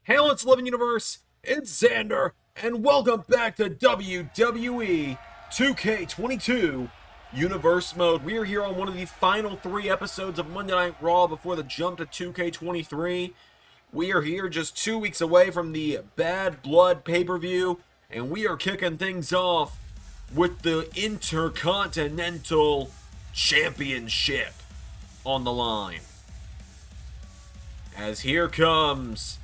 Hey, LS11 Universe, it's Xander, and welcome back to WWE 2K22 Universe Mode. We are here on one of the final 3 episodes of Monday Night Raw before the jump to 2K23. We are here just 2 weeks away from the Bad Blood pay-per-view, and we are kicking things off with the Intercontinental Championship on the line. As here comes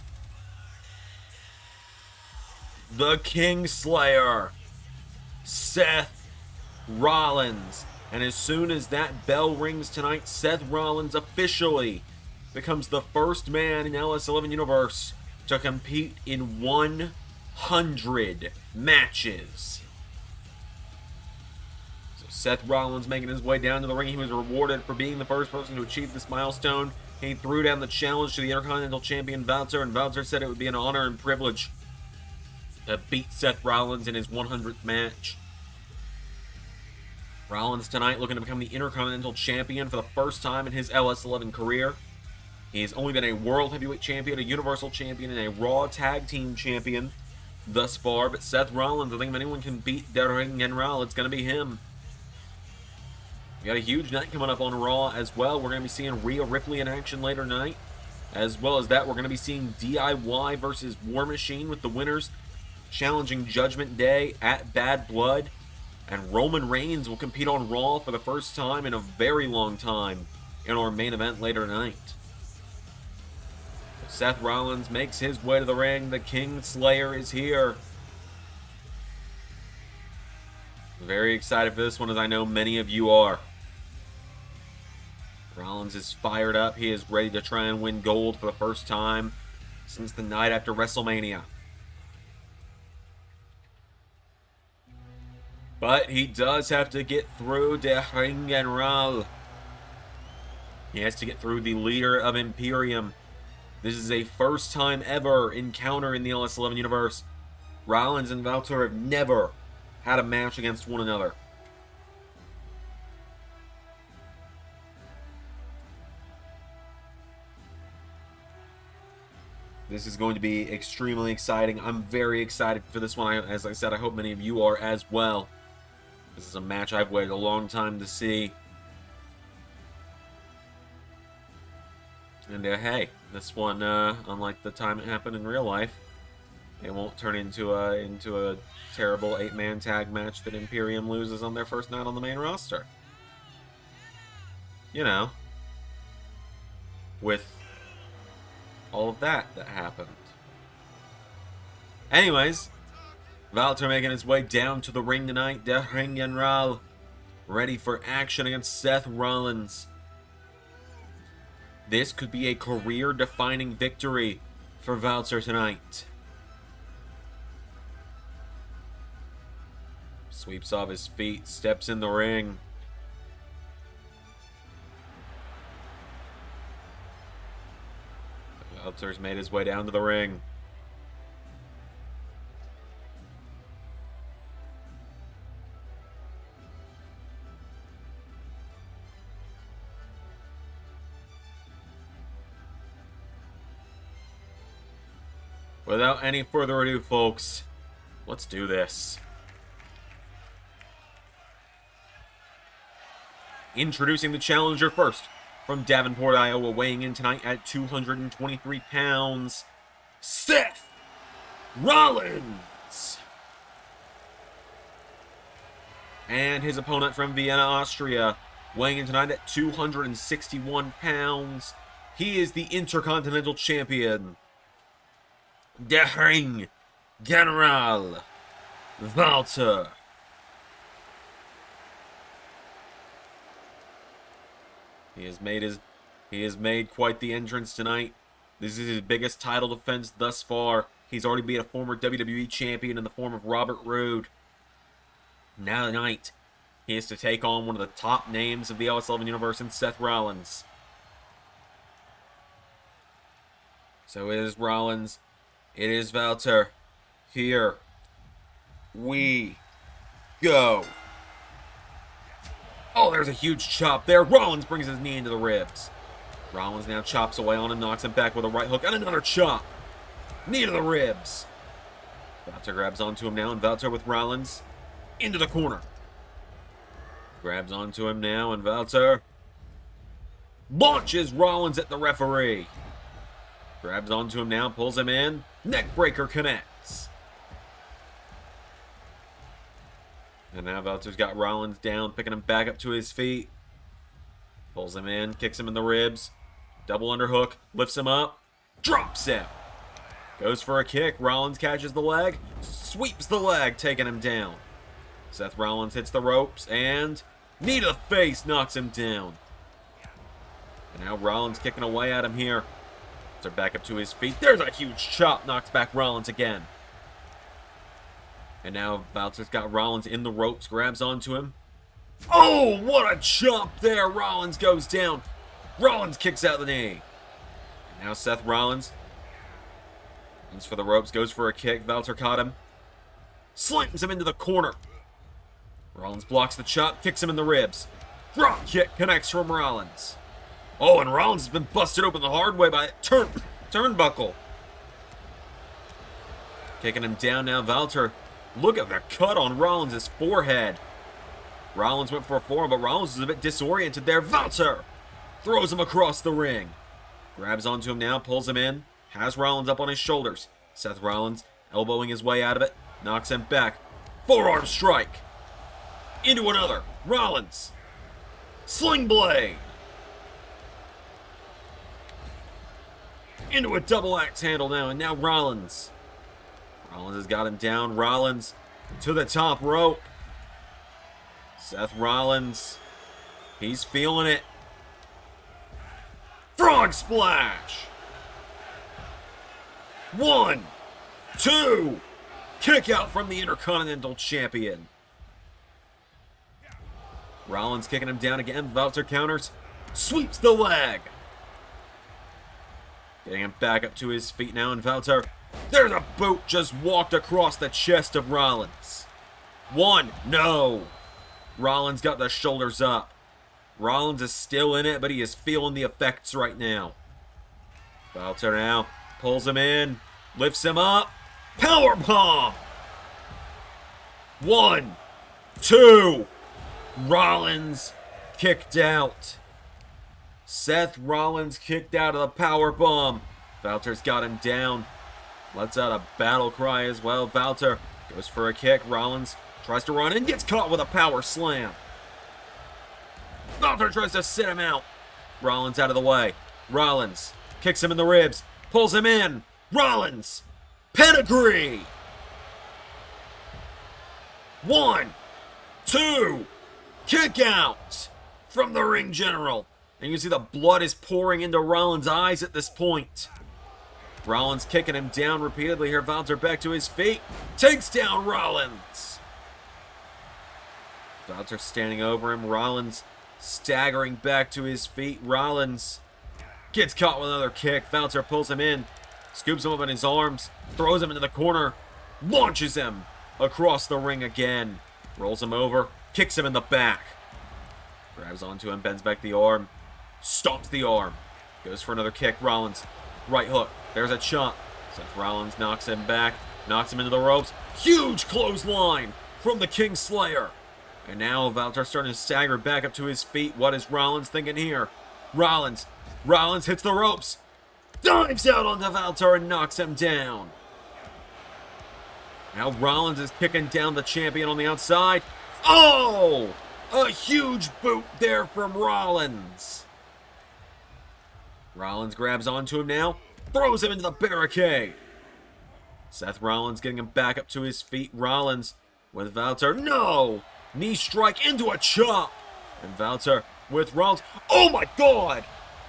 the Kingslayer, Seth Rollins. And as soon as that bell rings tonight, Seth Rollins officially becomes the first man in LS11 Universe to compete in 100 matches. So Seth Rollins making his way down to the ring. He was rewarded for being the first person to achieve this milestone. He threw down the challenge to the Intercontinental Champion Gunther, and Gunther said it would be an honor and privilege to beat Seth Rollins in his 100th match. Rollins tonight looking to become the Intercontinental Champion for the first time in his LS11 career. He has only been a World Heavyweight Champion, a Universal Champion, and a Raw Tag Team Champion thus far. But Seth Rollins, I think if anyone can beat Intercontinental, it's going to be him. We got a huge night coming up on Raw as well. We're going to be seeing Rhea Ripley in action later tonight. As well as that, we're going to be seeing DIY versus War Machine with the winners challenging Judgment Day at Bad Blood. And Roman Reigns will compete on Raw for the first time in a very long time in our main event later tonight. Seth Rollins makes his way to the ring. The Kingslayer is here. Very excited for this one, as I know many of you are. Rollins is fired up. He is ready to try and win gold for the first time since the night after WrestleMania. But he does have to get through the Ring. He has to get through the leader of Imperium. This is a first time ever encounter in the LS11 Universe. Rollins and Gunther have never had a match against one another. This is going to be extremely exciting. I'm very excited for this one. As I said, I hope many of you are as well. This is a match I've waited a long time to see. And hey, this one, unlike the time it happened in real life, it won't turn into a terrible 8-man tag match that Imperium loses on their first night on the main roster. You know, with all of that happened. Anyways, Gunther making his way down to the ring tonight. Der Ring General, ready for action against Seth Rollins. This could be a career-defining victory for Gunther tonight. Sweeps off his feet, steps in the ring. Gunther's made his way down to the ring. Without any further ado, folks, let's do this. Introducing the challenger first, from Davenport, Iowa, weighing in tonight at 223 pounds, Seth Rollins. And his opponent from Vienna, Austria, weighing in tonight at 261 pounds, he is the Intercontinental Champion, Der Ring General, Gunther. He has made quite the entrance tonight. This is his biggest title defense thus far. He's already been a former WWE champion in the form of Robert Roode. Now tonight, he has to take on one of the top names of the LS11 Universe in Seth Rollins. So it is Rollins. It is Gunther. Here we go. Oh, there's a huge chop there. Rollins brings his knee into the ribs. Rollins now chops away on him, knocks him back with a right hook and another chop. Knee to the ribs. Gunther grabs onto him now, and Gunther with Rollins into the corner. Grabs onto him now, and Gunther launches Rollins at the referee. Grabs onto him now, pulls him in. Neckbreaker connects. And now Gunther's got Rollins down, picking him back up to his feet. Pulls him in, kicks him in the ribs. Double underhook, lifts him up, drops him. Goes for a kick, Rollins catches the leg, sweeps the leg, taking him down. Seth Rollins hits the ropes, and knee to the face knocks him down. And now Rollins kicking away at him here. They're back up to his feet. There's a huge chop, knocks back Rollins again. And now Gunther's got Rollins in the ropes, grabs onto him. Oh, what a chop there! Rollins goes down. Rollins kicks out the knee. And now Seth Rollins runs for the ropes, goes for a kick. Gunther caught him. Slams him into the corner. Rollins blocks the chop, kicks him in the ribs. Drop kick connects from Rollins. Oh, and Rollins has been busted open the hard way by a turnbuckle. Kicking him down now, Gunther. Look at the cut on Rollins' forehead. Rollins went for a forearm, but Rollins is a bit disoriented there. Gunther throws him across the ring. Grabs onto him now, pulls him in. Has Rollins up on his shoulders. Seth Rollins elbowing his way out of it. Knocks him back. Forearm strike. Into another. Rollins. Sling blade. Into a double axe handle now, and now Rollins. Rollins has got him down. Rollins to the top rope. Seth Rollins. He's feeling it. Frog splash. 1, 2. Kick out from the Intercontinental Champion. Rollins kicking him down again. Gunther counters. Sweeps the leg. Getting him back up to his feet now, and Gunther. There's a boot just walked across the chest of Rollins. 1. No. Rollins got the shoulders up. Rollins is still in it, but he is feeling the effects right now. Gunther now pulls him in, lifts him up. Powerbomb. 1, 2. Rollins kicked out. Seth Rollins kicked out of the powerbomb. Gunther's got him down. Lets out a battle cry as well. Gunther goes for a kick. Rollins tries to run and gets caught with a power slam. Gunther tries to sit him out. Rollins out of the way. Rollins kicks him in the ribs. Pulls him in. Rollins. Pedigree. 1, 2. Kick out from the ring general. And you can see the blood is pouring into Rollins' eyes at this point. Rollins kicking him down repeatedly here. Gunther back to his feet. Takes down Rollins. Gunther standing over him. Rollins staggering back to his feet. Rollins gets caught with another kick. Gunther pulls him in. Scoops him up in his arms. Throws him into the corner. Launches him across the ring again. Rolls him over. Kicks him in the back. Grabs onto him. Bends back the arm. Stomps the arm. Goes for another kick. Rollins. Right hook. There's a chop. Seth Rollins knocks him back. Knocks him into the ropes. Huge clothesline from the King Slayer. And now Gunther starting to stagger back up to his feet. What is Rollins thinking here? Rollins hits the ropes. Dives out onto Gunther and knocks him down. Now Rollins is kicking down the champion on the outside. Oh! A huge boot there from Rollins. Rollins grabs onto him now. Throws him into the barricade. Seth Rollins getting him back up to his feet. Rollins with Gunther. No! Knee strike into a chop. And Gunther with Rollins. Oh my God!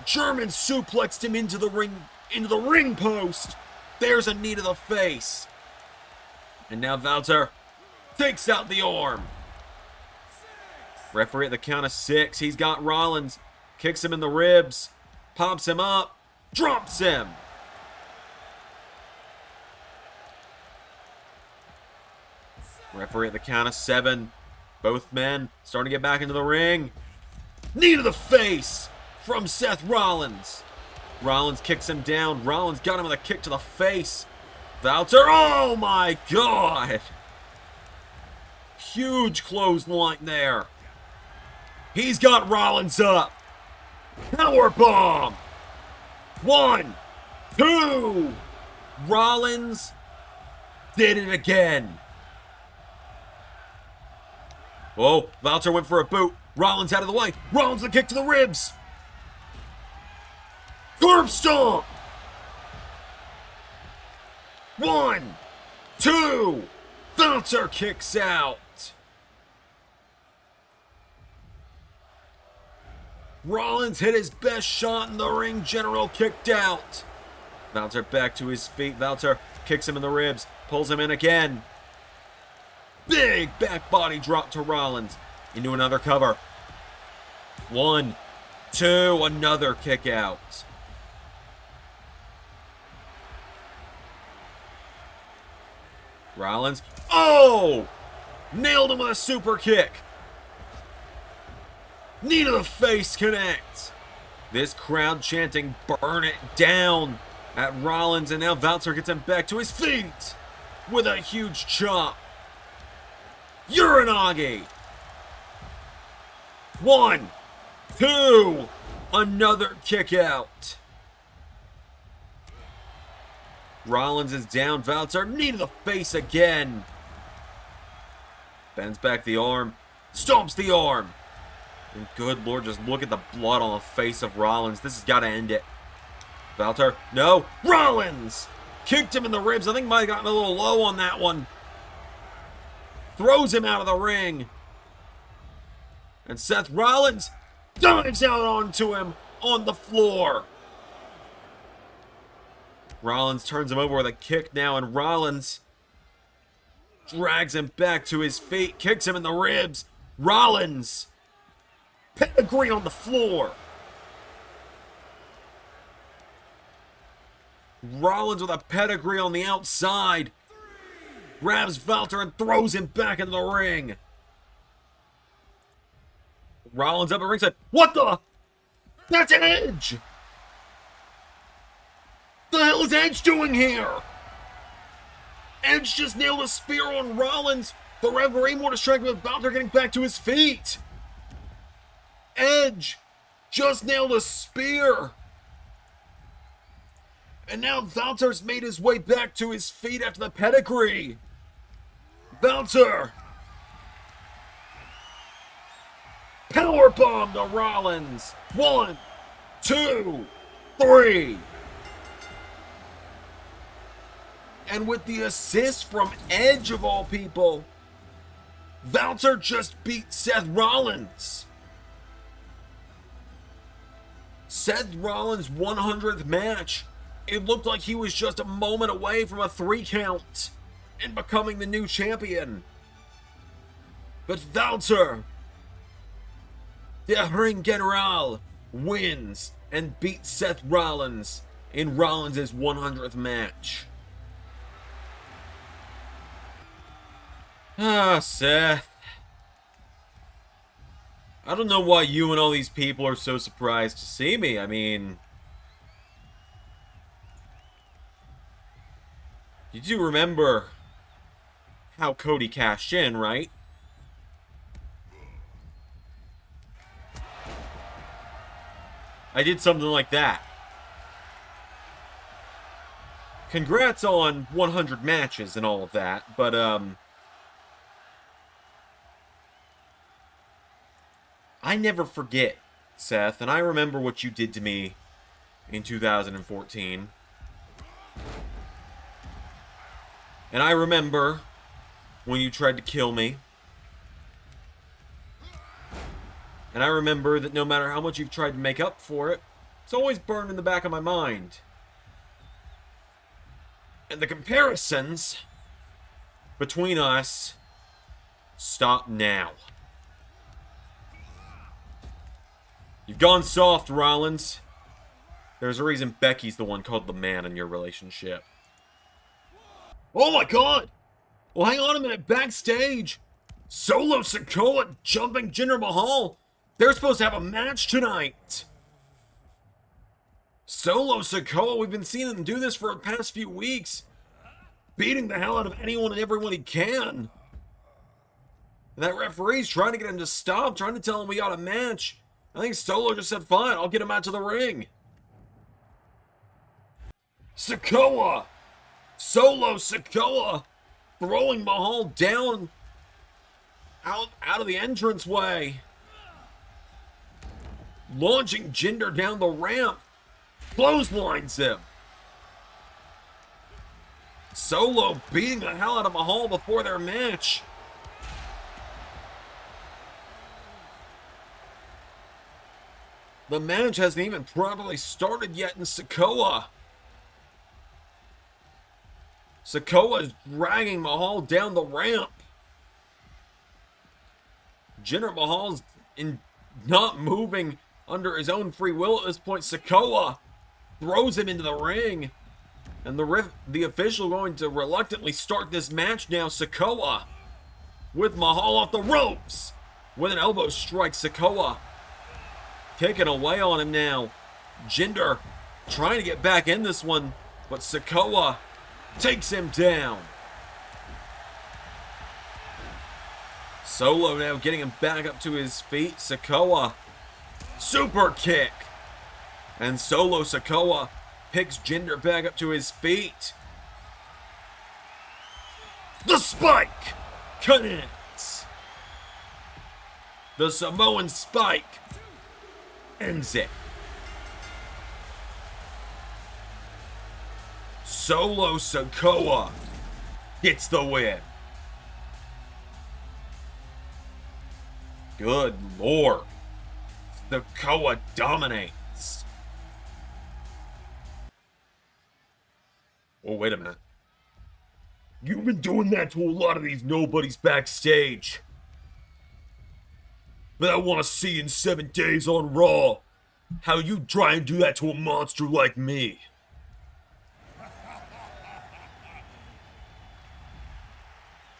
German suplexed him into the ring post. There's a knee to the face. And now Gunther takes out the arm. Referee at the count of 6. He's got Rollins. Kicks him in the ribs. Pops him up. Drops him. Referee at the count of 7. Both men starting to get back into the ring. Knee to the face from Seth Rollins. Rollins kicks him down. Rollins got him with a kick to the face. Walter, oh my god! Huge clothesline there. He's got Rollins up. Powerbomb! 1, 2! Rollins did it again. Oh, Walter went for a boot. Rollins out of the way. Rollins the kick to the ribs. Curb stomp! 1, 2! Walter kicks out. Rollins hit his best shot in the ring. General kicked out. Walter back to his feet. Walter kicks him in the ribs. Pulls him in again. Big back body drop to Rollins. Into another cover. 1, 2. Another kick out. Rollins. Oh! Nailed him with a super kick. Knee to the face connect. This crowd chanting, burn it down at Rollins, and now Walter gets him back to his feet with a huge chop. Uranagi. 1, 2. Another kick out. Rollins is down. Walter, knee to the face again. Bends back the arm. Stomps the arm. And good lord, just look at the blood on the face of Rollins. This has got to end it. Walter, no. Rollins! Kicked him in the ribs. I think might have gotten a little low on that one. Throws him out of the ring. And Seth Rollins dives out onto him on the floor. Rollins turns him over with a kick now, and Rollins drags him back to his feet, kicks him in the ribs. Rollins, pedigree on the floor. Rollins with a pedigree on the outside. Grabs Walter and throws him back into the ring. Rollins up at ringside. What the? That's Edge! The hell is Edge doing here? Edge just nailed a spear on Rollins. The referee more distracted with Walter getting back to his feet. Edge just nailed a spear. And now Walter's made his way back to his feet after the pedigree. Walter. Powerbomb to Rollins. 1, 2, 3. And with the assist from Edge of all people, Walter just beat Seth Rollins. Seth Rollins' 100th match. It looked like he was just a moment away from a 3 count and becoming the new champion. But Walter, der Ring General, wins and beats Seth Rollins in Rollins' 100th match. Ah, Seth. I don't know why you and all these people are so surprised to see me. I mean, you do remember how Cody cashed in, right? I did something like that. Congrats on 100 matches and all of that, but, I never forget, Seth, and I remember what you did to me in 2014. And I remember when you tried to kill me. And I remember that no matter how much you've tried to make up for it, it's always burned in the back of my mind. And the comparisons between us stop now. You've gone soft, Rollins. There's a reason Becky's the one called the man in your relationship. Oh my god! Well, hang on a minute. Backstage, Solo Sikoa jumping Jinder Mahal. They're supposed to have a match tonight. Solo Sikoa, we've been seeing them do this for the past few weeks. beating the hell out of anyone and everyone he can. And that referee's trying to get him to stop, trying to tell him we got a match. I think Solo just said, fine, I'll get him out to the ring. Sikoa! Solo Sikoa throwing Mahal down out of the entranceway. Launching Jinder down the ramp. Clotheslines him. Solo beating the hell out of Mahal before their match. The match hasn't even properly started yet in Sikoa. Sikoa is dragging Mahal down the ramp. Jinder Mahal's not moving under his own free will at this point. Sikoa throws him into the ring. And the official going to reluctantly start this match now. Sikoa with Mahal off the ropes. With an elbow strike, Sikoa kicking away on him now. Jinder trying to get back in this one, but Sikoa takes him down. Solo now getting him back up to his feet. Sikoa, super kick. And Solo Sikoa picks Jinder back up to his feet. The spike connects. The Samoan spike ends it. Solo Sikoa gets the win. Good Lord. Sikoa dominates. Oh, wait a minute. You've been doing that to a lot of these nobodies backstage. But I want to see in 7 days on Raw how you try and do that to a monster like me.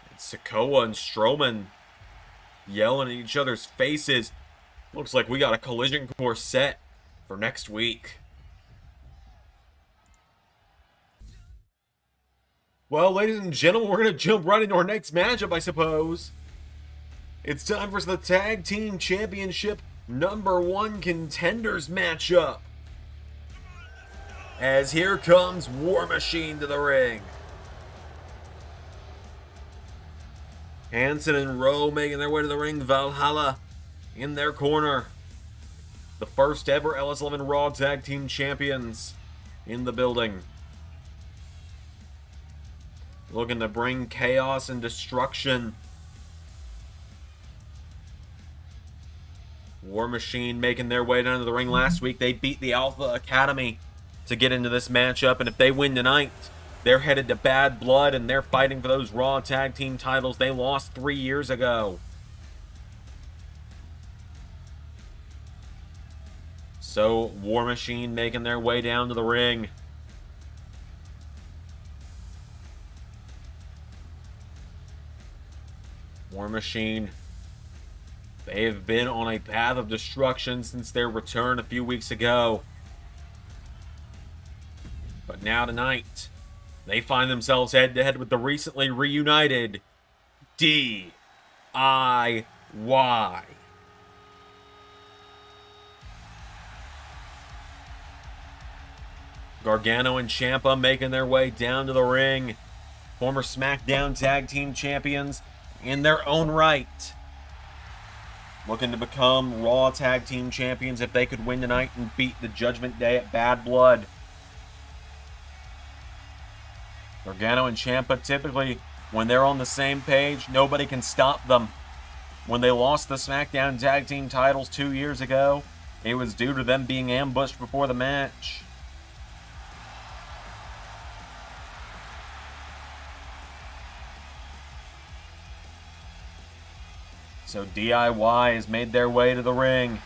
And Sikoa and Strowman yelling at each other's faces. Looks like we got a collision course set for next week. Well, ladies and gentlemen, we're going to jump right into our next matchup, I suppose. It's time for the Tag Team Championship #1 Contenders matchup. As here comes War Machine to the ring. Hanson and Rowe making their way to the ring. Valhalla in their corner. The first ever LS11 Raw Tag Team Champions in the building. Looking to bring chaos and destruction. War Machine making their way down to the ring last week. They beat the Alpha Academy to get into this matchup. And if they win tonight, they're headed to Bad Blood and they're fighting for those Raw Tag Team titles they lost 3 years ago. So, War Machine making their way down to the ring. War Machine, they have been on a path of destruction since their return a few weeks ago. But now tonight, they find themselves head-to-head with the recently reunited DIY. Gargano and Ciampa making their way down to the ring. Former SmackDown Tag Team Champions in their own right. Looking to become Raw Tag Team Champions if they could win tonight and beat the Judgment Day at Bad Blood. Gargano and Ciampa, typically, when they're on the same page, nobody can stop them. When they lost the SmackDown Tag Team titles 2 years ago, it was due to them being ambushed before the match. So DIY has made their way to the ring.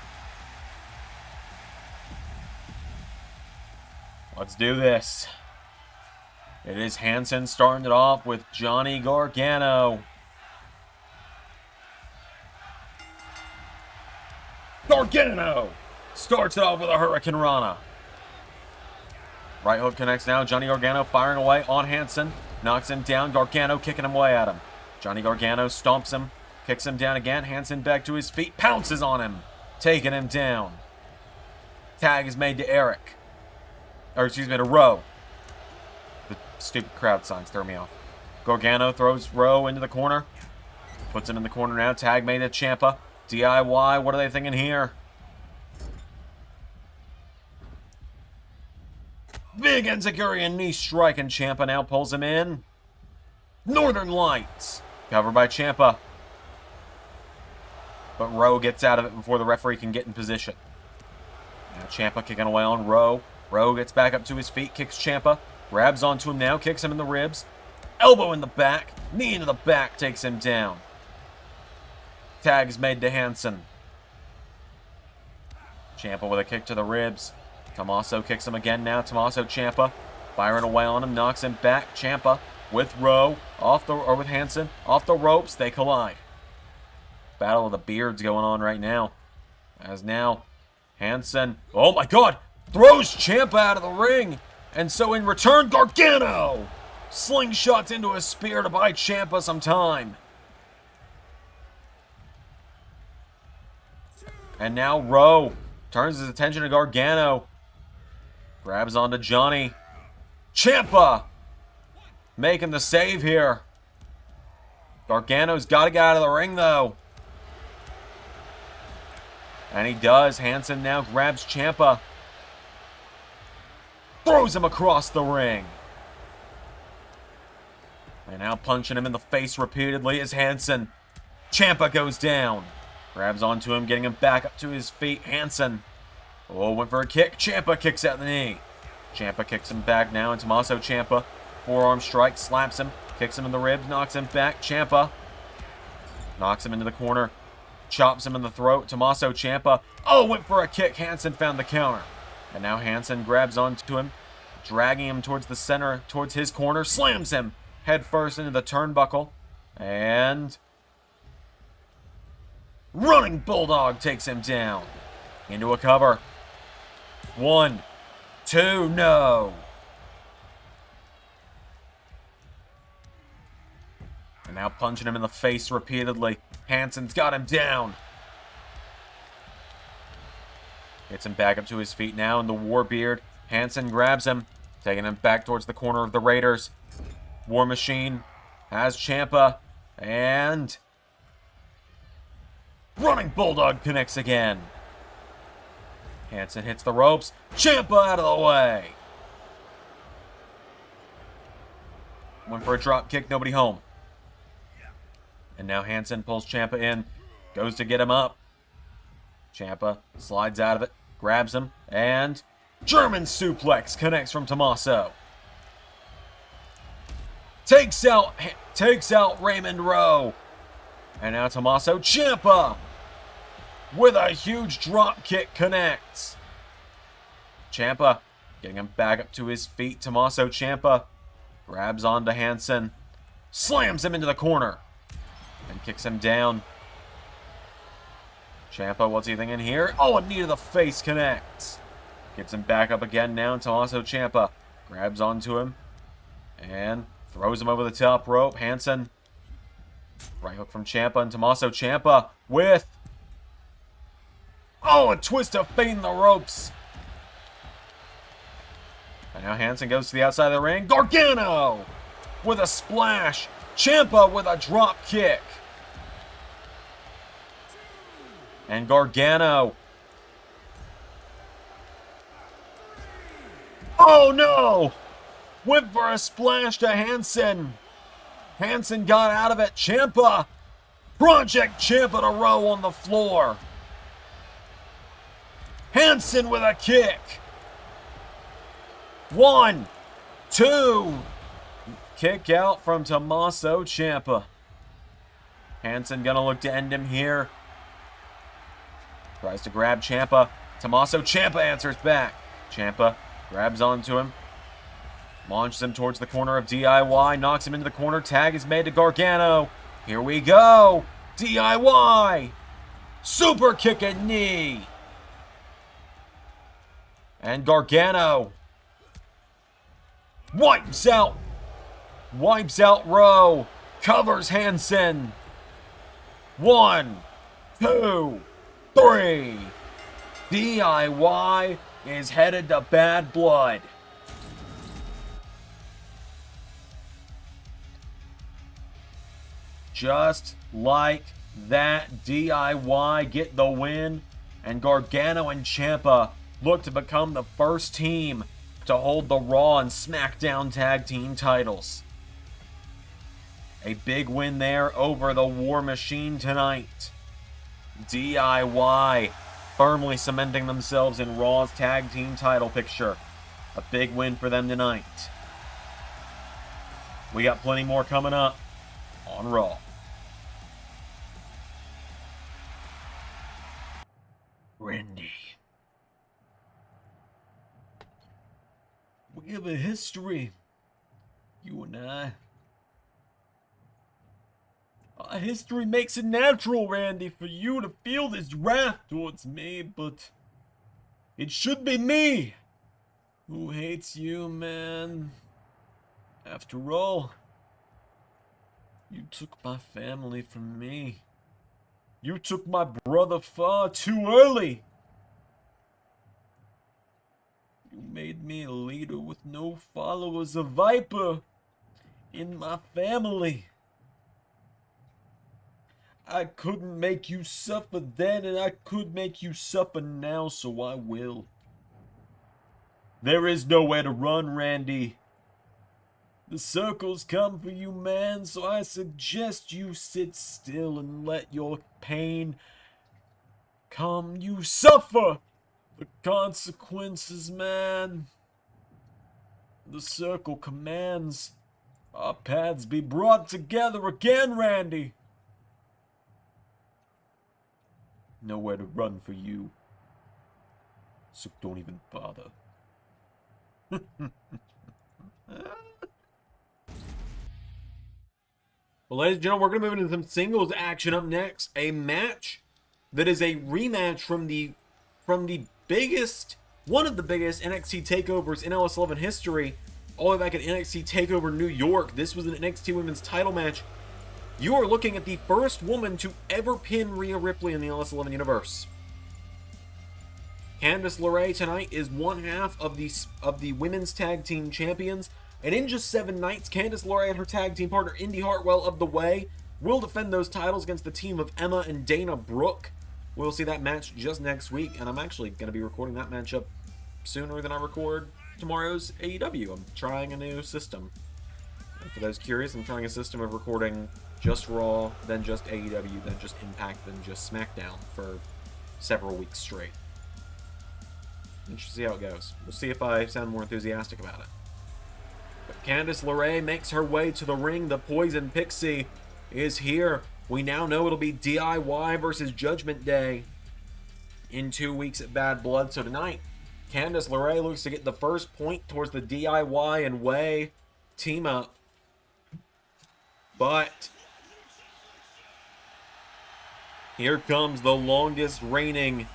Let's do this. It is Hanson starting it off with Johnny Gargano. Gargano starts it off with a Hurricane Rana. Right hook connects now. Johnny Gargano firing away on Hanson. Knocks him down. Gargano kicking him away at him. Johnny Gargano stomps him. Kicks him down again. Hansen back to his feet. Pounces on him. Taking him down. Tag is made to Eric. Or excuse me, to Rowe. The stupid crowd signs throw me off. Gargano throws Rowe into the corner. Puts him in the corner now. Tag made to Ciampa. DIY. What are they thinking here? Big enziguri and knee strike, and Ciampa now pulls him in. Northern Lights. Covered by Ciampa. But Rowe gets out of it before the referee can get in position. Now Ciampa kicking away on Rowe. Rowe gets back up to his feet, kicks Ciampa. Grabs onto him now, kicks him in the ribs. Elbow in the back. Knee into the back, takes him down. Tag is made to Hansen. Ciampa with a kick to the ribs. Tommaso kicks him again now. Tommaso Ciampa firing away on him, knocks him back. Ciampa with Rowe with Hansen off the ropes. They collide. Battle of the beards going on right now. As now Hansen, oh my God, throws Ciampa out of the ring, and so in return Gargano slingshots into a spear to buy Ciampa some time. And now Rowe turns his attention to Gargano. Grabs onto Johnny. Ciampa making the save here. Gargano's got to get out of the ring, though. And he does. Hansen now grabs Ciampa. Throws him across the ring. And now punching him in the face repeatedly is Hansen. Ciampa goes down. Grabs onto him, getting him back up to his feet. Hansen. Oh, went for a kick. Ciampa kicks out the knee. Ciampa kicks him back now, and Tommaso Ciampa. Forearm strike, slaps him, kicks him in the ribs, knocks him back. Ciampa knocks him into the corner, chops him in the throat. Tommaso Ciampa. Oh, went for a kick. Hansen found the counter. And now Hansen grabs onto him, dragging him towards the center, towards his corner, slams him head first into the turnbuckle. And Running Bulldog takes him down. Into a cover. 1, 2, no. And now punching him in the face repeatedly. Hansen's got him down. Gets him back up to his feet now in the Warbeard. Hansen grabs him, taking him back towards the corner of the Raiders. War Machine has Ciampa, and Running Bulldog connects again. Hansen hits the ropes. Ciampa out of the way. Went for a drop kick, nobody home. And now Hansen pulls Ciampa in, goes to get him up. Ciampa slides out of it, grabs him, and German suplex connects from Tommaso. Takes out Raymond Rowe. And now Tommaso Ciampa with a huge drop kick connects. Ciampa getting him back up to his feet. Tommaso Ciampa grabs onto Hansen, slams him into the corner, and kicks him down. Ciampa, what's he thinking here? Oh, a knee to the face connects. Gets him back up again now. Tommaso Ciampa grabs onto him and throws him over the top rope. Hansen, right hook from Ciampa, and Tommaso Ciampa with, oh, a twist of fate in the ropes. And now Hansen goes to the outside of the ring. Gargano with a splash. Ciampa with a drop kick. And Gargano. Oh no! Went for a splash to Hansen. Hansen got out of it. Ciampa. Project Ciampa to Rowe on the floor. Hansen with a kick. 1, 2. Kick out from Tommaso Ciampa. Hansen gonna look to end him here. Tries to grab Ciampa. Tommaso Ciampa answers back. Ciampa grabs onto him. Launches him towards the corner of DIY. Knocks him into the corner. Tag is made to Gargano. Here we go. DIY. Super kick and knee. And Gargano wipes out Wipes out Rowe. Covers Hansen. 1, 2, 3. DIY is headed to Bad Blood. Just like that, DIY get the win, and Gargano and Ciampa look to become the first team to hold the Raw and SmackDown Tag Team titles. A big win there over the War Machine tonight. DIY firmly cementing themselves in Raw's Tag Team title picture. A big win for them tonight. We got plenty more coming up on Raw. Randy. We have a history, you and I. Our history makes it natural, Randy, for you to feel this wrath towards me, but it should be me who hates you, man. After all, you took my family from me. You took my brother far too early. You made me a leader with no followers, a viper in my family. I couldn't make you suffer then, and I could make you suffer now, so I will. There is nowhere to run, Randy. The circles come for you, man, so I suggest you sit still and let your pain come. You suffer the consequences, man. The circle commands our paths be brought together again, Randy. Nowhere to run for you, so don't even bother. Well, ladies and gentlemen, we're going to move into some singles action up next. A match that is a rematch from the biggest, one of the biggest NXT takeovers in LS11 history, all the way back at NXT TakeOver New York. This was an NXT Women's title match. You are looking at the first woman to ever pin Rhea Ripley in the LS11 Universe. Candice LeRae tonight is one half of the Women's Tag Team Champions. And in just 7 nights, Candice LeRae and her tag team partner Indy Hartwell of The Way will defend those titles against the team of Emma and Dana Brooke. We'll see that match just next week, and I'm actually going to be recording that matchup sooner than I record tomorrow's AEW. I'm trying a new system. And for those curious, I'm trying a system of recording just Raw, then just AEW, then just Impact, then just SmackDown for several weeks straight. And we'll see how it goes. We'll see if I sound more enthusiastic about it. But Candice LeRae makes her way to the ring. The Poison Pixie is here. We now know it'll be DIY versus Judgment Day in 2 weeks at Bad Blood. So tonight, Candice LeRae looks to get the first point towards the DIY and Way team up. But here comes the longest reigning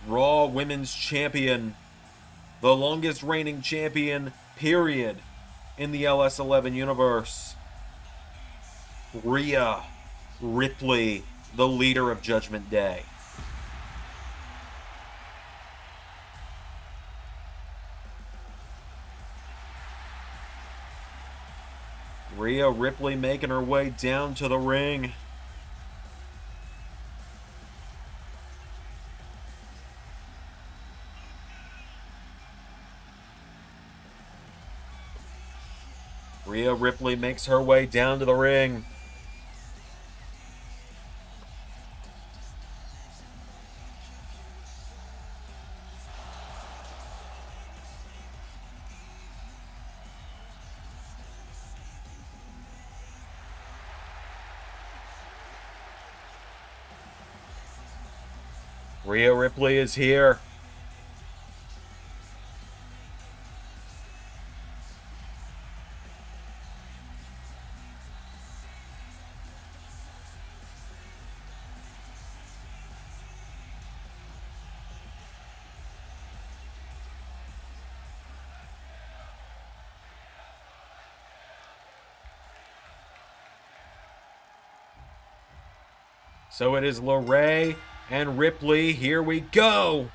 Raw Women's Champion. The longest reigning champion, period, in the LS11 Universe. Rhea Ripley, the leader of Judgment Day. Rhea Ripley making her way down to the ring. Rhea Ripley makes her way down to the ring. Rhea Ripley is here. So it is LeRae and Ripley. Here we go.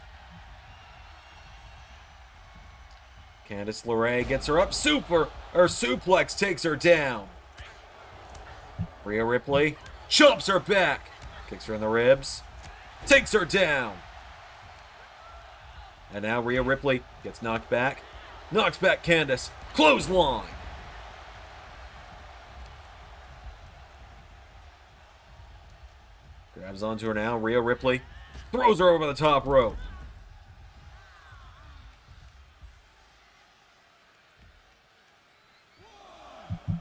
Candice LeRae gets her up. Suplex takes her down. Rhea Ripley chops her back. Kicks her in the ribs. Takes her down. And now Rhea Ripley gets knocked back. Knocks back Candice. Clothesline. Grabs onto her now. Rhea Ripley throws her over the top rope. And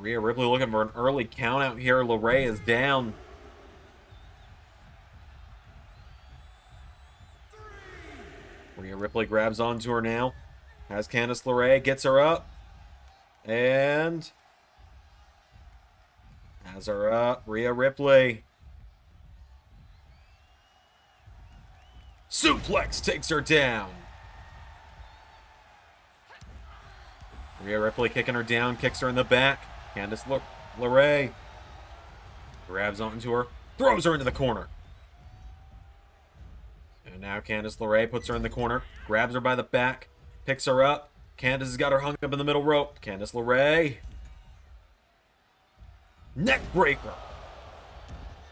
Rhea Ripley looking for an early count out here. LeRae is down. Rhea Ripley grabs onto her now. Has Candice LeRae, gets her up. And has her up. Rhea Ripley. Suplex takes her down. Rhea Ripley kicking her down, kicks her in the back. Candice LeRae grabs onto her, throws her into the corner. And now Candice LeRae puts her in the corner, grabs her by the back, picks her up. Candice has got her hung up in the middle rope. Candice LeRae. Neck breaker.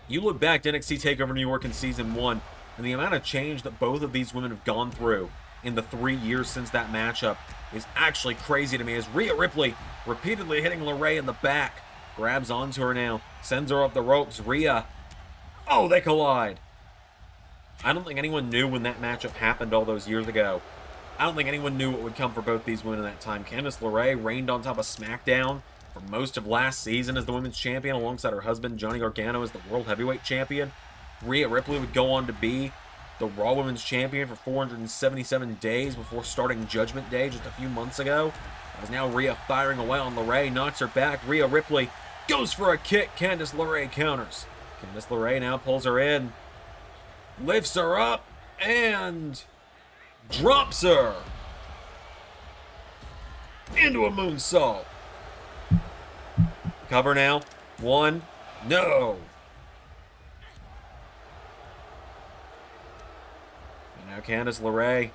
You look back to NXT TakeOver New York in Season 1, and the amount of change that both of these women have gone through in the 3 years since that matchup is actually crazy to me, as Rhea Ripley repeatedly hitting LeRae in the back. Grabs onto her now, sends her off the ropes. Rhea. Oh, they collide. I don't think anyone knew when that matchup happened all those years ago. I don't think anyone knew what would come for both these women at that time. Candice LeRae reigned on top of SmackDown for most of last season as the women's champion, alongside her husband Johnny Gargano as the World Heavyweight Champion. Rhea Ripley would go on to be the Raw Women's Champion for 477 days before starting Judgment Day just a few months ago. As now Rhea firing away on LeRae, knocks her back. Rhea Ripley goes for a kick. Candice LeRae counters. Candice LeRae now pulls her in, lifts her up, and drops her into a moonsault. Cover now. One. No. And now Candice LeRae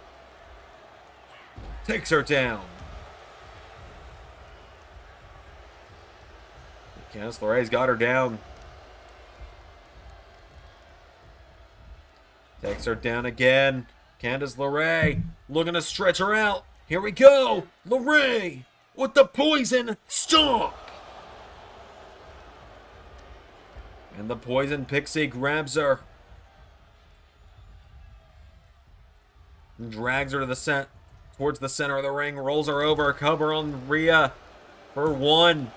takes her down. Candice LeRae's got her down. Takes her down again. Candice LeRae looking to stretch her out. Here we go. LeRae with the poison stomp. And the poison pixie grabs her and drags her to towards the center of the ring. Rolls her over. Cover on Rhea for 1,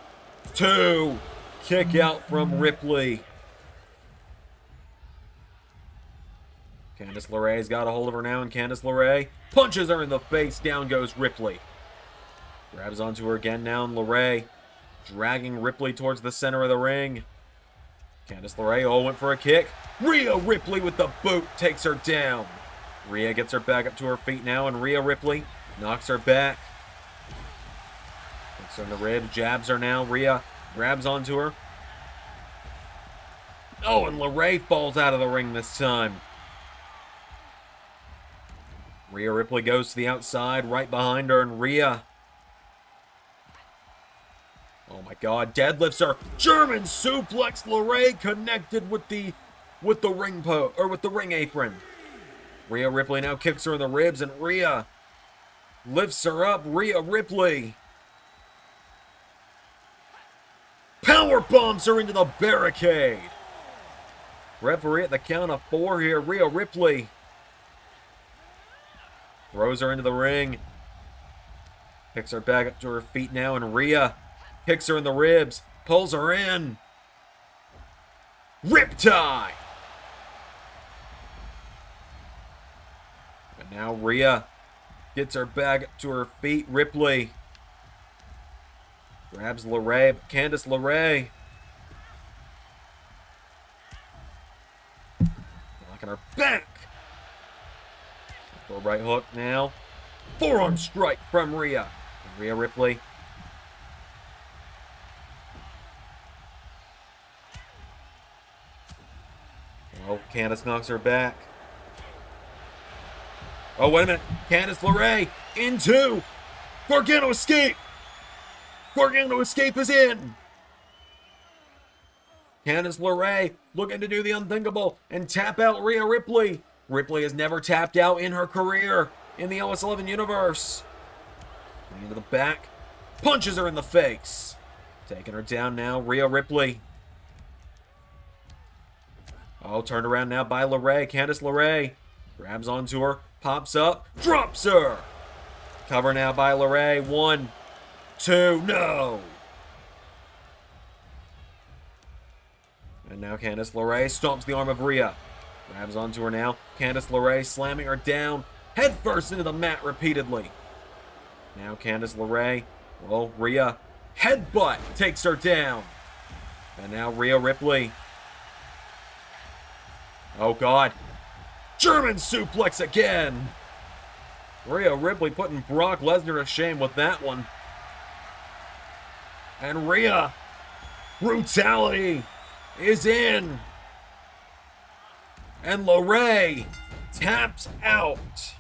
2. Kick out from Ripley. Candice LeRae's got a hold of her now, and Candice LeRae punches her in the face. Down goes Ripley. Grabs onto her again now, and LeRae dragging Ripley towards the center of the ring. Candice LeRae went for a kick. Rhea Ripley with the boot takes her down. Rhea gets her back up to her feet now, and Rhea Ripley knocks her back. Kicks her in the ribs, jabs her now. Rhea grabs onto her. Oh, and LeRae falls out of the ring this time. Rhea Ripley goes to the outside, right behind her, and Rhea, oh my God, deadlifts her. German suplex. LeRae connected with the ring apron. Rhea Ripley now kicks her in the ribs, and Rhea lifts her up. Rhea Ripley power bombs her into the barricade. Referee at the count of 4 here. Rhea Ripley throws her into the ring. Picks her back up to her feet now, and Rhea kicks her in the ribs. Pulls her in. Riptide. And now Rhea gets her back up to her feet. Ripley grabs LeRae. Candice LeRae knocking her back. For a right hook now. Forearm strike from Rhea. And Rhea Ripley Oh, Candice knocks her back. Oh, wait a minute. Candice LeRae in two. Gargano escape. Gargano escape is in. Candice LeRae looking to do the unthinkable and tap out Rhea Ripley. Ripley has never tapped out in her career in the LS11 Universe. Into the back. Punches her in the face. Taking her down now, Rhea Ripley. Oh, turned around now by LeRae. Candice LeRae grabs onto her, pops up, drops her. Cover now by LeRae. 1, 2, no. And now Candice LeRae stomps the arm of Rhea. Grabs onto her now. Candice LeRae slamming her down, head first into the mat repeatedly. Now Candice LeRae, well, Rhea, headbutt takes her down. And now Rhea Ripley. Oh, God. German suplex again. Rhea Ripley putting Brock Lesnar to shame with that one. And Rhea, brutality is in. And LeRae taps out.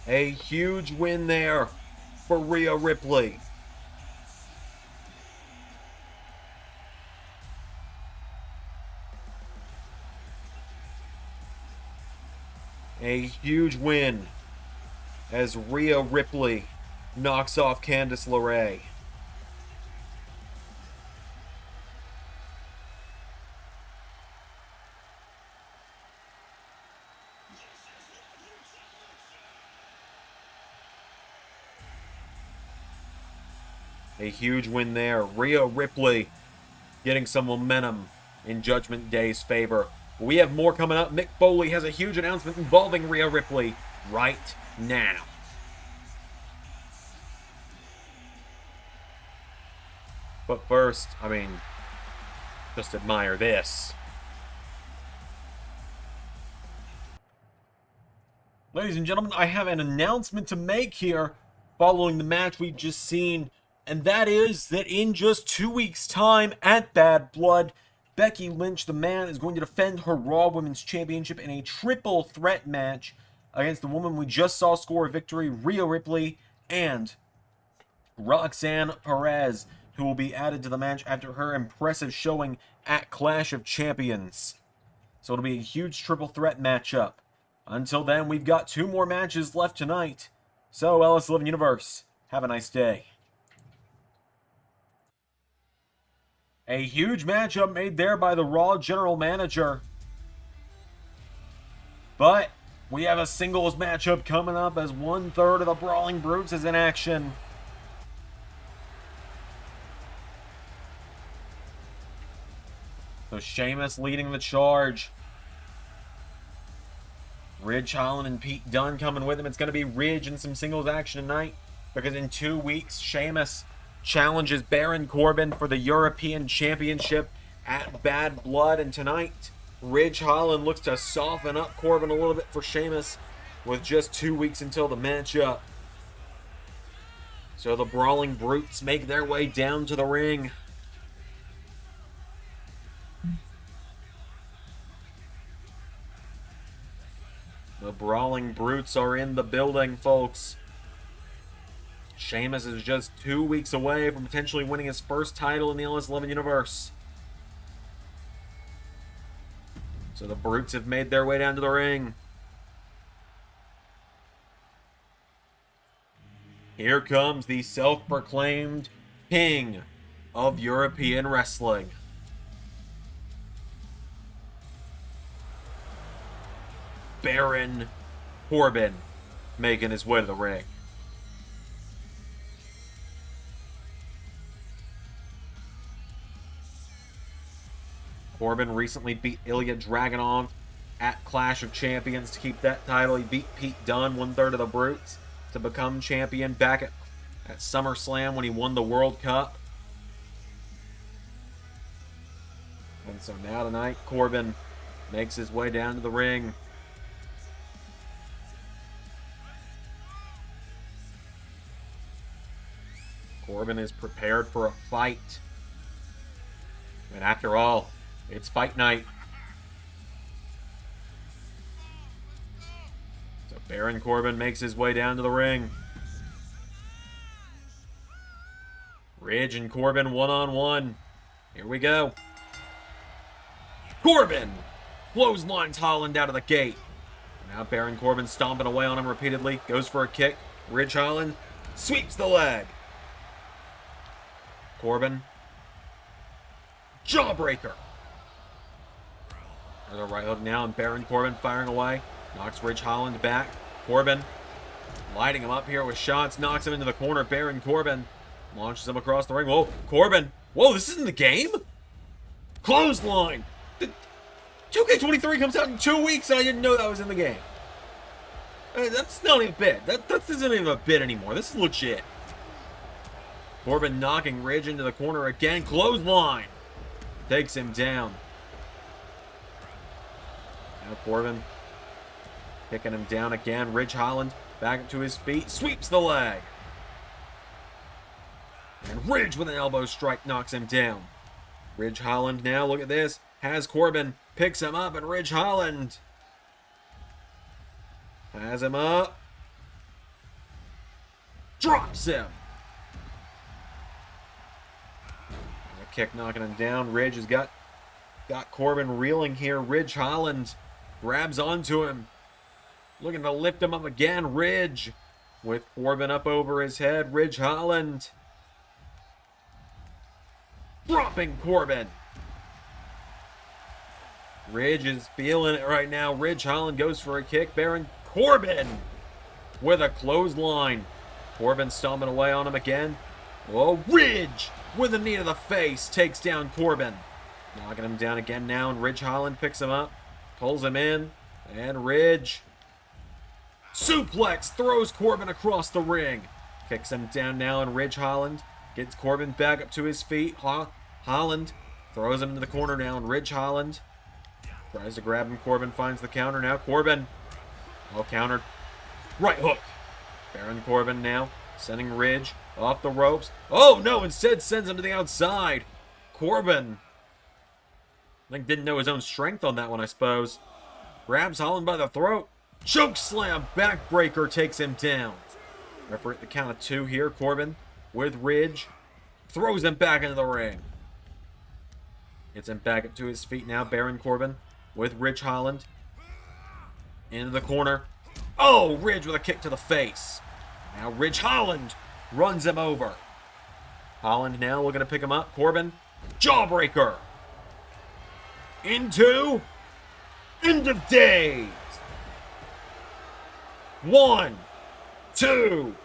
A huge win there for Rhea Ripley. A huge win as Rhea Ripley knocks off Candice LeRae. A huge win there. Rhea Ripley getting some momentum in Judgment Day's favor. We have more coming up. Mick Foley has a huge announcement involving Rhea Ripley right now. But first, just admire this. Ladies and gentlemen, I have an announcement to make here following the match we've just seen. And that is that in just 2 weeks' time at Bad Blood, Becky Lynch, the Man, is going to defend her Raw Women's Championship in a triple threat match against the woman we just saw score a victory, Rhea Ripley, and Roxanne Perez, who will be added to the match after her impressive showing at Clash of Champions. So it'll be a huge triple threat matchup. Until then, we've got 2 more matches left tonight. So, LS11 Universe, have a nice day. A huge matchup made there by the Raw General Manager. But we have a singles matchup coming up as 1/3 of the Brawling Brutes is in action. So Sheamus leading the charge. Ridge Holland and Pete Dunne coming with him. It's going to be Ridge and some singles action tonight, because in 2 weeks, Sheamus challenges Baron Corbin for the European Championship at Bad Blood. And tonight, Ridge Holland looks to soften up Corbin a little bit for Sheamus with just 2 weeks until the matchup. So the Brawling Brutes make their way down to the ring. The Brawling Brutes are in the building, folks. Sheamus is just 2 weeks away from potentially winning his first title in the LS11 Universe. So the Brutes have made their way down to the ring. Here comes the self-proclaimed King of European Wrestling. Baron Corbin making his way to the ring. Corbin recently beat Ilya Dragunov at Clash of Champions to keep that title. He beat Pete Dunne, 1/3 of the Brutes, to become champion back at SummerSlam when he won the World Cup. And so now tonight, Corbin makes his way down to the ring. Corbin is prepared for a fight. And after all, it's fight night. So Baron Corbin makes his way down to the ring. Ridge and Corbin one-on-one. Here we go. Corbin clotheslines Holland out of the gate. Now Baron Corbin stomping away on him repeatedly. Goes for a kick. Ridge Holland sweeps the leg. Corbin. Jawbreaker. There's a right hook now, and Baron Corbin firing away. Knocks Ridge Holland back. Corbin lighting him up here with shots. Knocks him into the corner. Baron Corbin launches him across the ring. Whoa, Corbin. Whoa, this isn't the game? Clothesline. 2K23 comes out in 2 weeks, and I didn't know that was in the game. That's not even a bit. That isn't even a bit anymore. This is legit. Corbin knocking Ridge into the corner again. Clothesline. Takes him down. Now Corbin picking him down again. Ridge Holland back up to his feet. Sweeps the leg. And Ridge with an elbow strike knocks him down. Ridge Holland now, look at this, has Corbin, picks him up, and Ridge Holland has him up. Drops him. And a kick knocking him down. Ridge has got Corbin reeling here. Ridge Holland grabs onto him. Looking to lift him up again. Ridge with Corbin up over his head. Ridge Holland dropping Corbin. Ridge is feeling it right now. Ridge Holland goes for a kick. Baron Corbin with a clothesline. Corbin stomping away on him again. Oh, Ridge with a knee to the face takes down Corbin. Knocking him down again now, and Ridge Holland picks him up, pulls him in, and Ridge suplex throws Corbin across the ring. Kicks him down now, and Ridge Holland gets Corbin back up to his feet. Holland throws him into the corner now, and Ridge Holland tries to grab him. Corbin finds the counter now. Corbin, well countered. Right hook. Baron Corbin now sending Ridge off the ropes. Oh no, instead sends him to the outside. Corbin, I think, didn't know his own strength on that one, I suppose. Grabs Holland by the throat. Choke slam, backbreaker takes him down. Referee at the count of 2 here. Corbin with Ridge throws him back into the ring. Gets him back up to his feet now. Baron Corbin with Ridge Holland into the corner. Oh, Ridge with a kick to the face. Now Ridge Holland runs him over. Holland now looking to pick him up. Corbin, jawbreaker. Into end of days. 1, 2,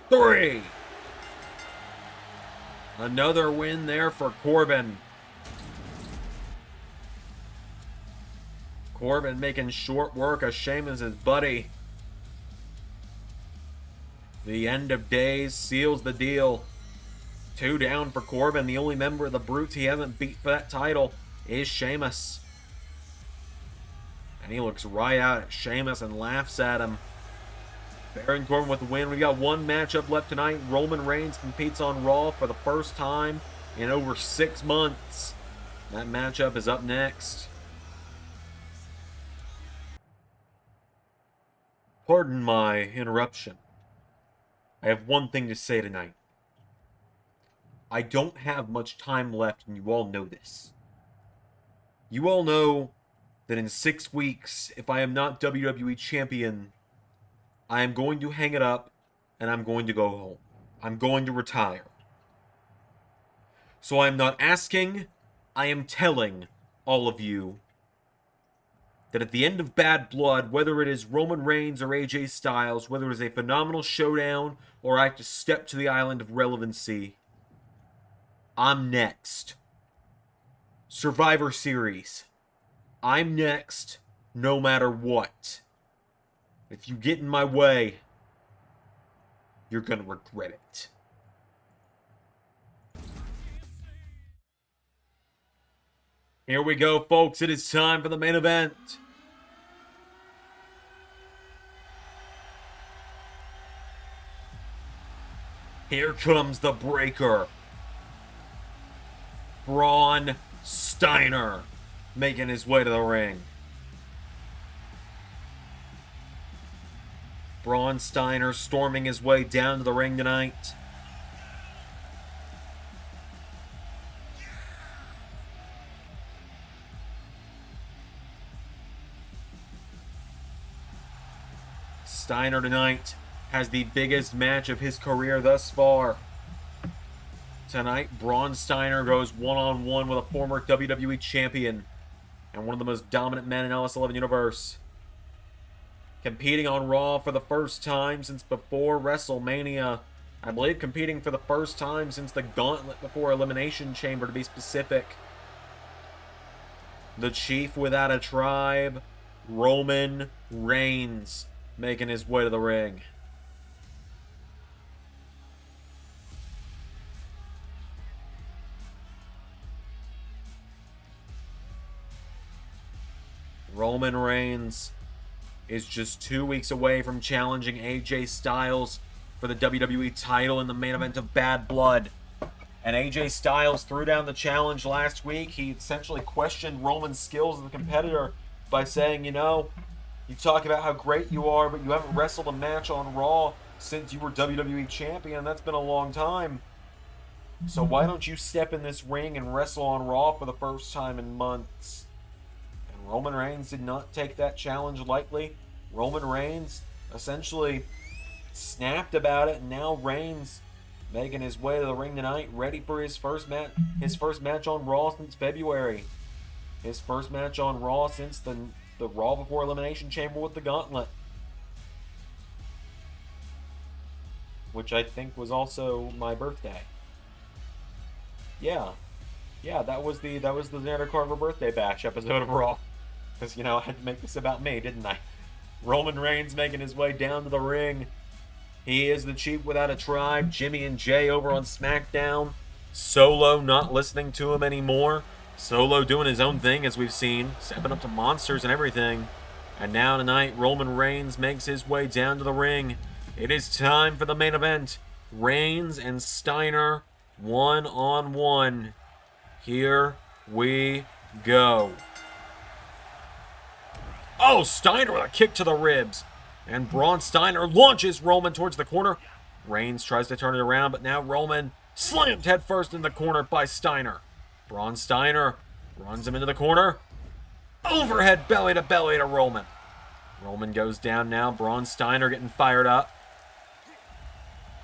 3. Another win there for Corbin. Corbin making short work of Sheamus' buddy. The end of days seals the deal. 2 down for Corbin. The only member of the Brutes he hasn't beat for that title is Sheamus. And he looks right out at Sheamus and laughs at him. Baron Corbin with the win. We got one matchup left tonight. Roman Reigns competes on Raw for the first time in over 6 months. That matchup is up next. Pardon my interruption. I have one thing to say tonight. I don't have much time left, and you all know this. You all know that in 6 weeks, if I am not WWE Champion, I am going to hang it up, and I'm going to go home. I'm going to retire. So I am not asking, I am telling all of you that at the end of Bad Blood, whether it is Roman Reigns or AJ Styles, whether it is a phenomenal showdown or I have to step to the island of relevancy, I'm next. Survivor Series. I'm next, no matter what. If you get in my way, you're gonna regret it. Here we go, folks. It is time for the main event. Here comes the breaker. Braun Steiner making his way to the ring. Braun Steiner storming his way down to the ring tonight. Steiner tonight has the biggest match of his career thus far. Tonight, Braun Steiner goes one-on-one with a former WWE champion and one of the most dominant men in LS11 Universe. Competing on Raw for the first time since before WrestleMania. I believe competing for the first time since the Gauntlet before Elimination Chamber, to be specific. The Chief without a tribe, Roman Reigns, making his way to the ring. Roman Reigns is just 2 weeks away from challenging AJ Styles for the WWE title in the main event of Bad Blood. And AJ Styles threw down the challenge last week. He essentially questioned Roman's skills as a competitor by saying, you know, you talk about how great you are, but you haven't wrestled a match on Raw since you were WWE champion. That's been a long time. So why don't you step in this ring and wrestle on Raw for the first time in months? And Roman Reigns did not take that challenge lightly. Roman Reigns essentially snapped about it, and now Reigns making his way to the ring tonight, ready for his first match on Raw since February. His first match on Raw since the Raw before Elimination Chamber with the Gauntlet, which I think was also my birthday. Yeah, that was the Xander Carver birthday bash episode of Raw. Because, you know, I had to make this about me, didn't I? Roman Reigns making his way down to the ring. He is the Chief without a tribe. Jimmy and Jay over on SmackDown. Solo not listening to him anymore. Solo doing his own thing, as we've seen, stepping up to monsters and everything. And now tonight, Roman Reigns makes his way down to the ring. It is time for the main event. Reigns and Steiner, one-on-one. Here we go. Oh, Steiner with a kick to the ribs. And Braun Steiner launches Roman towards the corner. Reigns tries to turn it around, but now Roman slammed headfirst in the corner by Steiner. Braun Steiner runs him into the corner. Overhead belly to Roman. Roman goes down now. Braun Steiner getting fired up.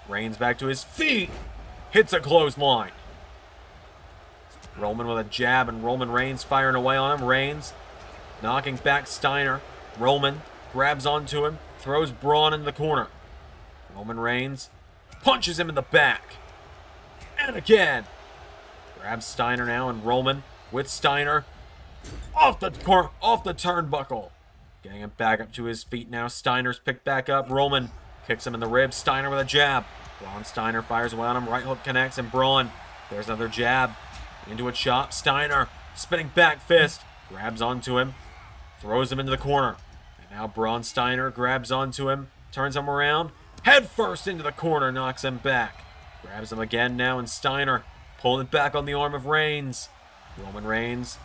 Reigns back to his feet. Hits a clothesline. Roman with a jab, and Roman Reigns firing away on him. Reigns knocking back Steiner. Roman grabs onto him. Throws Braun into the corner. Roman Reigns punches him in the back. And again. Grabs Steiner now, and Roman with Steiner off the turnbuckle. Getting him back up to his feet now. Steiner's picked back up. Roman kicks him in the ribs. Steiner with a jab. Braun Steiner fires away on him. Right hook connects, and Braun, there's another jab. Into a chop. Steiner spinning back fist. Grabs onto him. Throws him into the corner. And now Braun Steiner grabs onto him. Turns him around. Head first into the corner. Knocks him back. Grabs him again now, and Steiner pulling it back on the arm of Reigns. Roman Reigns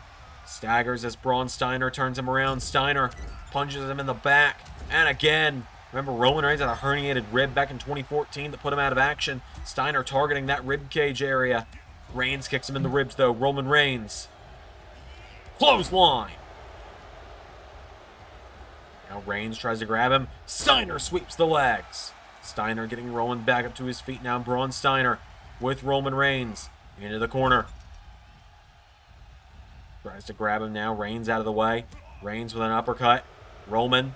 staggers as Braun Steiner turns him around. Steiner punches him in the back. And again. Remember, Roman Reigns had a herniated rib back in 2014 that put him out of action. Steiner targeting that rib cage area. Reigns kicks him in the ribs, though. Roman Reigns. Clothesline. Now Reigns tries to grab him. Steiner sweeps the legs. Steiner getting Roman back up to his feet now. Braun Steiner with Roman Reigns into the corner. Tries to grab him now. Reigns out of the way. Reigns with an uppercut. Roman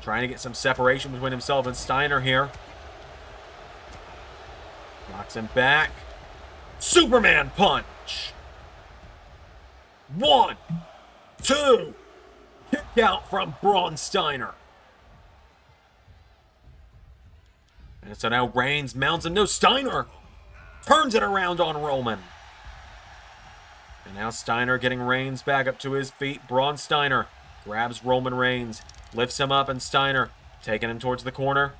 trying to get some separation between himself and Steiner here. Knocks him back. Superman punch. 1, 2. Kick out from Braun Steiner. And so now Reigns mounts him. No, Steiner turns it around on Roman. And now Steiner getting Reigns back up to his feet. Braun Steiner grabs Roman Reigns, lifts him up, and Steiner taking him towards the corner.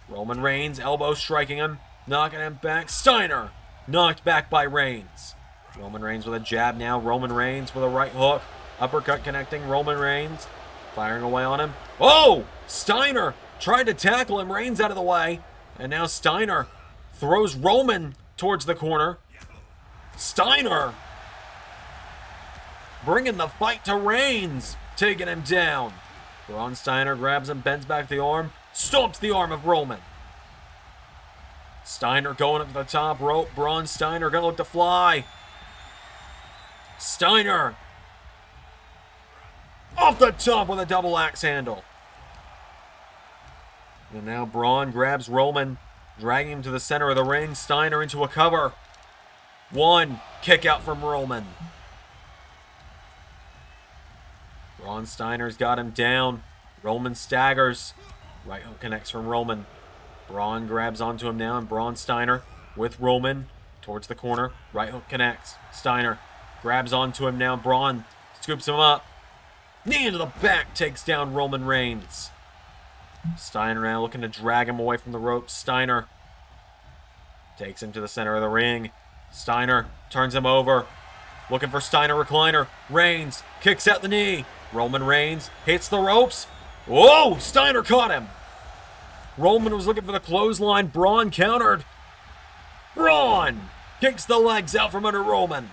Roman Reigns elbow striking him. knocking him back. Steiner knocked back by Reigns. Roman Reigns with a jab now. Roman Reigns with a right hook. Uppercut connecting. Roman Reigns firing away on him. Oh! Steiner tried to tackle him. Reigns out of the way. And now Steiner throws Roman towards the corner. Steiner bringing the fight to Reigns. Taking him down. Braun Steiner grabs him, bends back the arm. Stomps the arm of Roman. Steiner going up to the top rope. Braun Steiner going to look to fly. Steiner off the top with a double axe handle. And now Braun grabs Roman, dragging him to the center of the ring. Steiner into a cover. One kick out from Roman. Braun Steiner's got him down. Roman staggers. Right hook connects from Roman. Braun grabs onto him now, and Braun Steiner with Roman towards the corner. Right hook connects. Steiner grabs onto him now. Braun scoops him up. Knee into the back, takes down Roman Reigns. Steiner now looking to drag him away from the ropes. Steiner takes him to the center of the ring. Steiner turns him over. Looking for Steiner recliner. Reigns kicks out the knee. Roman Reigns hits the ropes. Whoa! Steiner caught him. Roman was looking for the clothesline. Braun countered. Braun kicks the legs out from under Roman.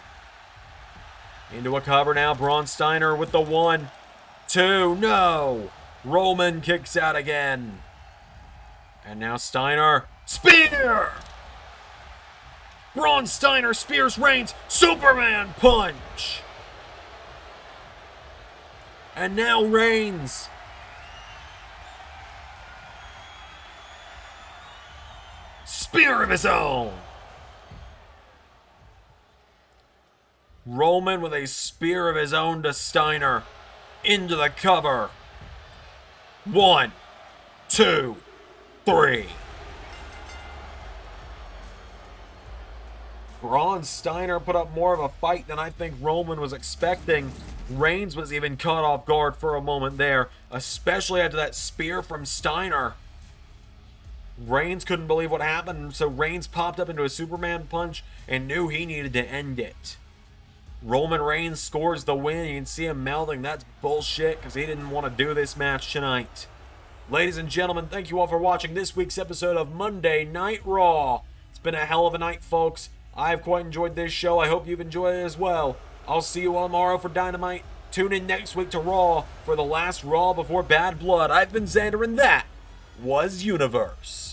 Into a cover now. Braun Steiner with the 1, 2. No! Roman kicks out again. And now Steiner. Spear! Braun Steiner spears Reigns. Superman punch! And now Reigns. Spear of his own. Roman with a spear of his own to Steiner. Into the cover. 1, 2, 3. Braun Steiner put up more of a fight than I think Roman was expecting. Reigns was even caught off guard for a moment there, especially after that spear from Steiner. Reigns couldn't believe what happened, so Reigns popped up into a Superman punch and knew he needed to end it. Roman Reigns scores the win. You can see him mouthing, "That's bullshit," because he didn't want to do this match tonight. Ladies and gentlemen, thank you all for watching this week's episode of Monday Night Raw. It's been a hell of a night, folks. I've quite enjoyed this show. I hope you've enjoyed it as well. I'll see you all tomorrow for Dynamite. Tune in next week to Raw for the last Raw before Bad Blood. I've been Xander, and that was Universe.